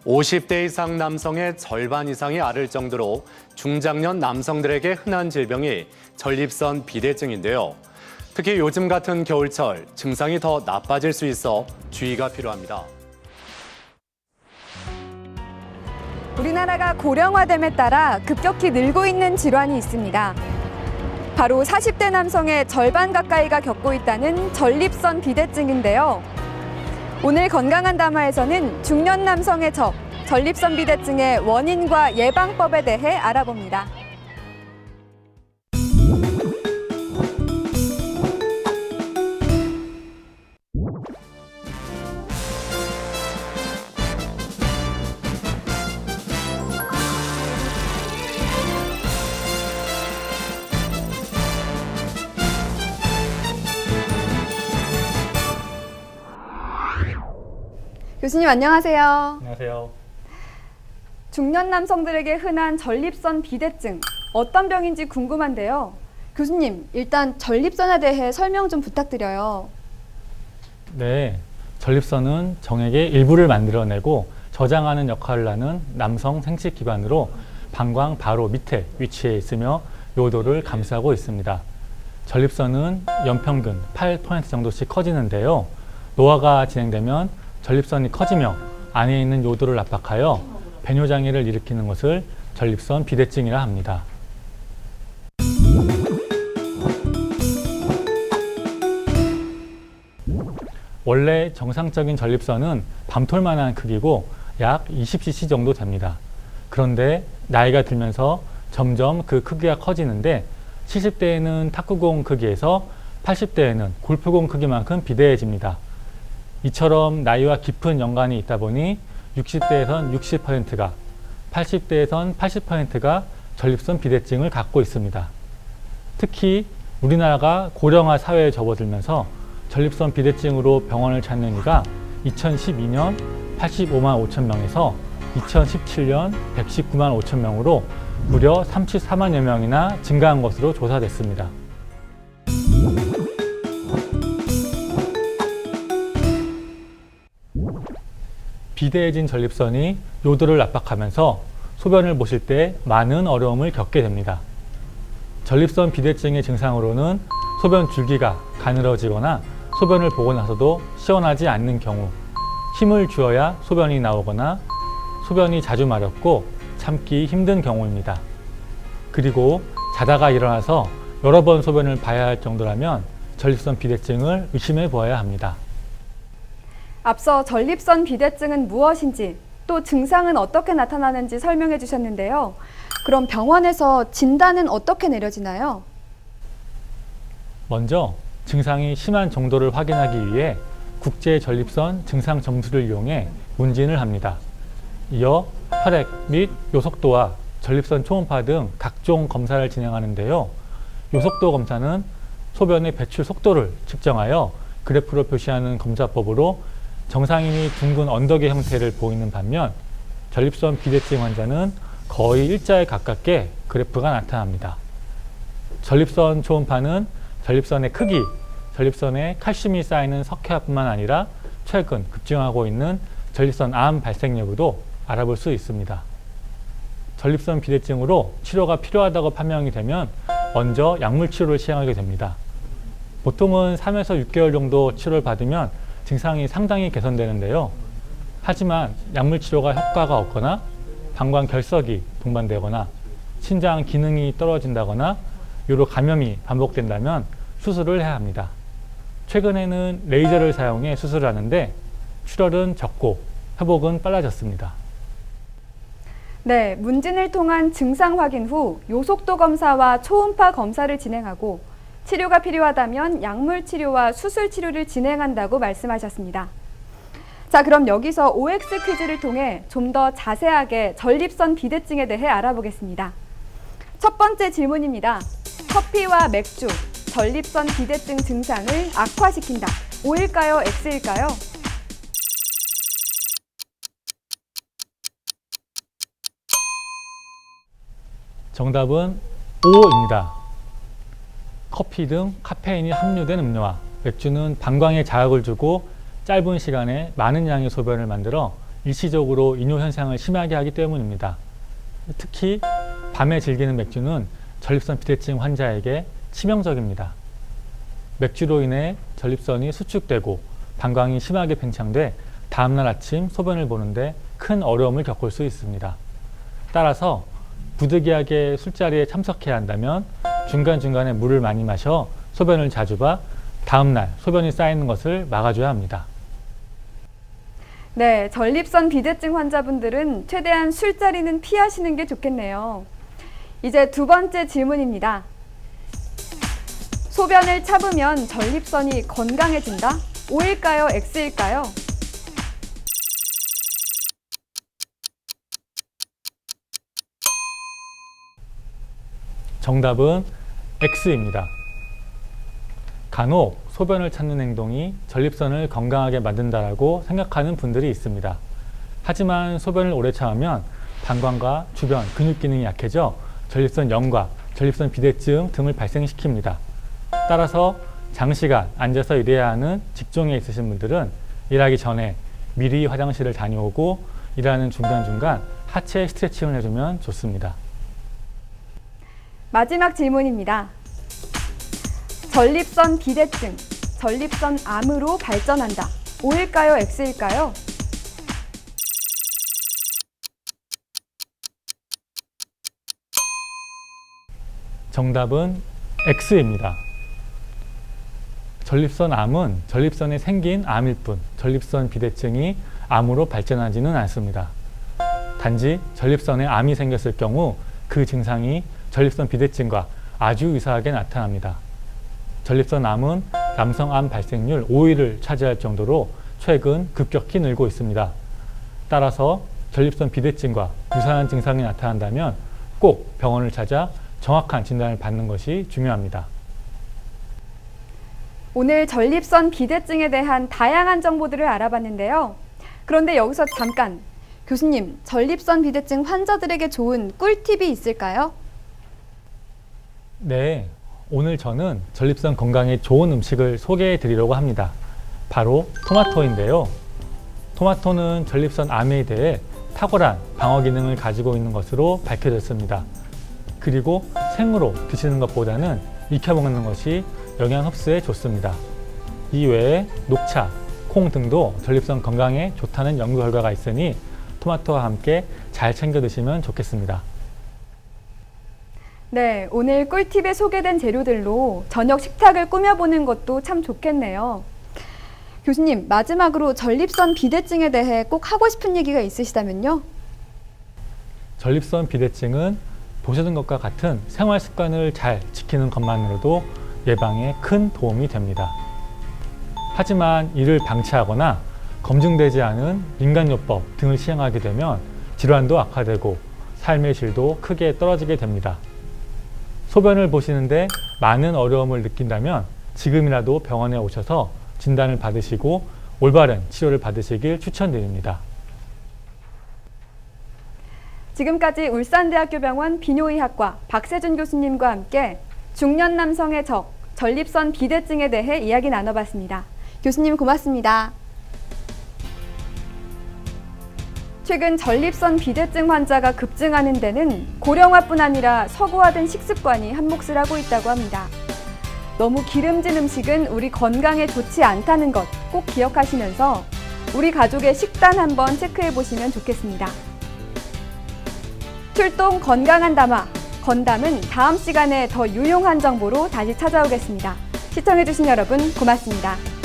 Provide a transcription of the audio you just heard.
50대 이상 남성의 절반 이상이 앓을 정도로 중장년 남성들에게 흔한 질병이 전립선 비대증인데요. 특히 요즘 같은 겨울철 증상이 더 나빠질 수 있어 주의가 필요합니다. 우리나라가 고령화됨에 따라 급격히 늘고 있는 질환이 있습니다. 바로 40대 남성의 절반 가까이가 겪고 있다는 전립선 비대증인데요. 오늘 건강한 담화에서는 중년 남성의 전립선 비대증의 원인과 예방법에 대해 알아봅니다. 교수님 안녕하세요. 안녕하세요. 중년 남성들에게 흔한 전립선 비대증, 어떤 병인지 궁금한데요. 교수님, 일단 전립선에 대해 설명 좀 부탁드려요. 네, 전립선은 정액의 일부를 만들어내고 저장하는 역할을 하는 남성 생殖기관으로 방광 바로 밑에 위치해 있으며 요도를 감싸고 있습니다. 전립선은 연평균 8% 정도씩 커지는데요. 노화가 진행되면 전립선이 커지며 안에 있는 요도를 압박하여 배뇨장애를 일으키는 것을 전립선 비대증이라 합니다. 원래 정상적인 전립선은 밤톨만한 크기고 약 20cc 정도 됩니다. 그런데 나이가 들면서 점점 그 크기가 커지는데 70대에는 탁구공 크기에서 80대에는 골프공 크기만큼 비대해집니다. 이처럼 나이와 깊은 연관이 있다 보니 60대에선 60%가, 80대에선 80%가 전립선 비대증을 갖고 있습니다. 특히 우리나라가 고령화 사회에 접어들면서 전립선 비대증으로 병원을 찾는 이가 2012년 85만 5천 명에서 2017년 119만 5천 명으로 무려 34만여 명이나 증가한 것으로 조사됐습니다. 비대해진 전립선이 요도를 압박하면서 소변을 보실 때 많은 어려움을 겪게 됩니다. 전립선 비대증의 증상으로는 소변 줄기가 가늘어지거나 소변을 보고 나서도 시원하지 않는 경우, 힘을 주어야 소변이 나오거나 소변이 자주 마렵고 참기 힘든 경우입니다. 그리고 자다가 일어나서 여러 번 소변을 봐야 할 정도라면 전립선 비대증을 의심해 보아야 합니다. 앞서 전립선 비대증은 무엇인지, 또 증상은 어떻게 나타나는지 설명해 주셨는데요. 그럼 병원에서 진단은 어떻게 내려지나요? 먼저 증상이 심한 정도를 확인하기 위해 국제 전립선 증상 점수를 이용해 문진을 합니다. 이어 혈액 및 요속도와 전립선 초음파 등 각종 검사를 진행하는데요. 요속도 검사는 소변의 배출 속도를 측정하여 그래프로 표시하는 검사법으로 정상인이 둥근 언덕의 형태를 보이는 반면 전립선 비대증 환자는 거의 일자에 가깝게 그래프가 나타납니다. 전립선 초음파는 전립선의 크기, 전립선에 칼슘이 쌓이는 석회화뿐만 아니라 최근 급증하고 있는 전립선 암 발생 여부도 알아볼 수 있습니다. 전립선 비대증으로 치료가 필요하다고 판명이 되면 먼저 약물 치료를 시행하게 됩니다. 보통은 3에서 6개월 정도 치료를 받으면 증상이 상당히 개선되는데요. 하지만 약물 치료가 효과가 없거나 방광 결석이 동반되거나 신장 기능이 떨어진다거나 요로 감염이 반복된다면 수술을 해야 합니다. 최근에는 레이저를 사용해 수술을 하는데 출혈은 적고 회복은 빨라졌습니다. 네, 문진을 통한 증상 확인 후 요속도 검사와 초음파 검사를 진행하고 치료가 필요하다면 약물 치료와 수술 치료를 진행한다고 말씀하셨습니다. 자, 그럼 여기서 OX 퀴즈를 통해 좀 더 자세하게 전립선 비대증에 대해 알아보겠습니다. 첫 번째 질문입니다. 커피와 맥주, 전립선 비대증 증상을 악화시킨다. O일까요? X일까요? 정답은 O입니다. 커피 등 카페인이 함유된 음료와 맥주는 방광에 자극을 주고 짧은 시간에 많은 양의 소변을 만들어 일시적으로 이뇨 현상을 심하게 하기 때문입니다. 특히 밤에 즐기는 맥주는 전립선 비대증 환자에게 치명적입니다. 맥주로 인해 전립선이 수축되고 방광이 심하게 팽창돼 다음날 아침 소변을 보는데 큰 어려움을 겪을 수 있습니다. 따라서 부득이하게 술자리에 참석해야 한다면 중간중간에 물을 많이 마셔 소변을 자주 봐 다음날 소변이 쌓이는 것을 막아줘야 합니다. 네, 전립선 비대증 환자분들은 최대한 술자리는 피하시는 게 좋겠네요. 이제 두 번째 질문입니다. 소변을 참으면 전립선이 건강해진다? O일까요? X일까요? 정답은 X입니다. 간혹 소변을 찾는 행동이 전립선을 건강하게 만든다라고 생각하는 분들이 있습니다. 하지만 소변을 오래 참으면 방광과 주변 근육 기능이 약해져 전립선 염과 전립선 비대증 등을 발생시킵니다. 따라서 장시간 앉아서 일해야 하는 직종에 있으신 분들은 일하기 전에 미리 화장실을 다녀오고 일하는 중간중간 하체 스트레칭을 해주면 좋습니다. 마지막 질문입니다. 전립선 비대증, 전립선 암으로 발전한다. O일까요? X일까요? 정답은 X입니다. 전립선 암은 전립선에 생긴 암일 뿐 전립선 비대증이 암으로 발전하지는 않습니다. 단지 전립선에 암이 생겼을 경우 그 증상이 전립선 비대증과 아주 유사하게 나타납니다. 전립선 암은 남성 암 발생률 5위를 차지할 정도로 최근 급격히 늘고 있습니다. 따라서 전립선 비대증과 유사한 증상이 나타난다면 꼭 병원을 찾아 정확한 진단을 받는 것이 중요합니다. 오늘 전립선 비대증에 대한 다양한 정보들을 알아봤는데요. 그런데 여기서 잠깐, 교수님, 전립선 비대증 환자들에게 좋은 꿀팁이 있을까요? 네, 오늘 저는 전립선 건강에 좋은 음식을 소개해 드리려고 합니다. 바로 토마토인데요. 토마토는 전립선 암에 대해 탁월한 방어 기능을 가지고 있는 것으로 밝혀졌습니다. 그리고 생으로 드시는 것보다는 익혀 먹는 것이 영양 흡수에 좋습니다. 이외에 녹차, 콩 등도 전립선 건강에 좋다는 연구 결과가 있으니 토마토와 함께 잘 챙겨 드시면 좋겠습니다. 네, 오늘 꿀팁에 소개된 재료들로 저녁 식탁을 꾸며보는 것도 참 좋겠네요. 교수님, 마지막으로 전립선 비대증에 대해 꼭 하고 싶은 얘기가 있으시다면요? 전립선 비대증은 보시는 것과 같은 생활 습관을 잘 지키는 것만으로도 예방에 큰 도움이 됩니다. 하지만 이를 방치하거나 검증되지 않은 민간요법 등을 시행하게 되면 질환도 악화되고 삶의 질도 크게 떨어지게 됩니다. 소변을 보시는데 많은 어려움을 느낀다면 지금이라도 병원에 오셔서 진단을 받으시고 올바른 치료를 받으시길 추천드립니다. 지금까지 울산대학교 병원 비뇨의학과 박세준 교수님과 함께 중년 남성의 적, 전립선 비대증에 대해 이야기 나눠봤습니다. 교수님 고맙습니다. 최근 전립선 비대증 환자가 급증하는 데는 고령화뿐 아니라 서구화된 식습관이 한몫을 하고 있다고 합니다. 너무 기름진 음식은 우리 건강에 좋지 않다는 것 꼭 기억하시면서 우리 가족의 식단 한번 체크해 보시면 좋겠습니다. 출동 건강한 담화, 건담은 다음 시간에 더 유용한 정보로 다시 찾아오겠습니다. 시청해주신 여러분 고맙습니다.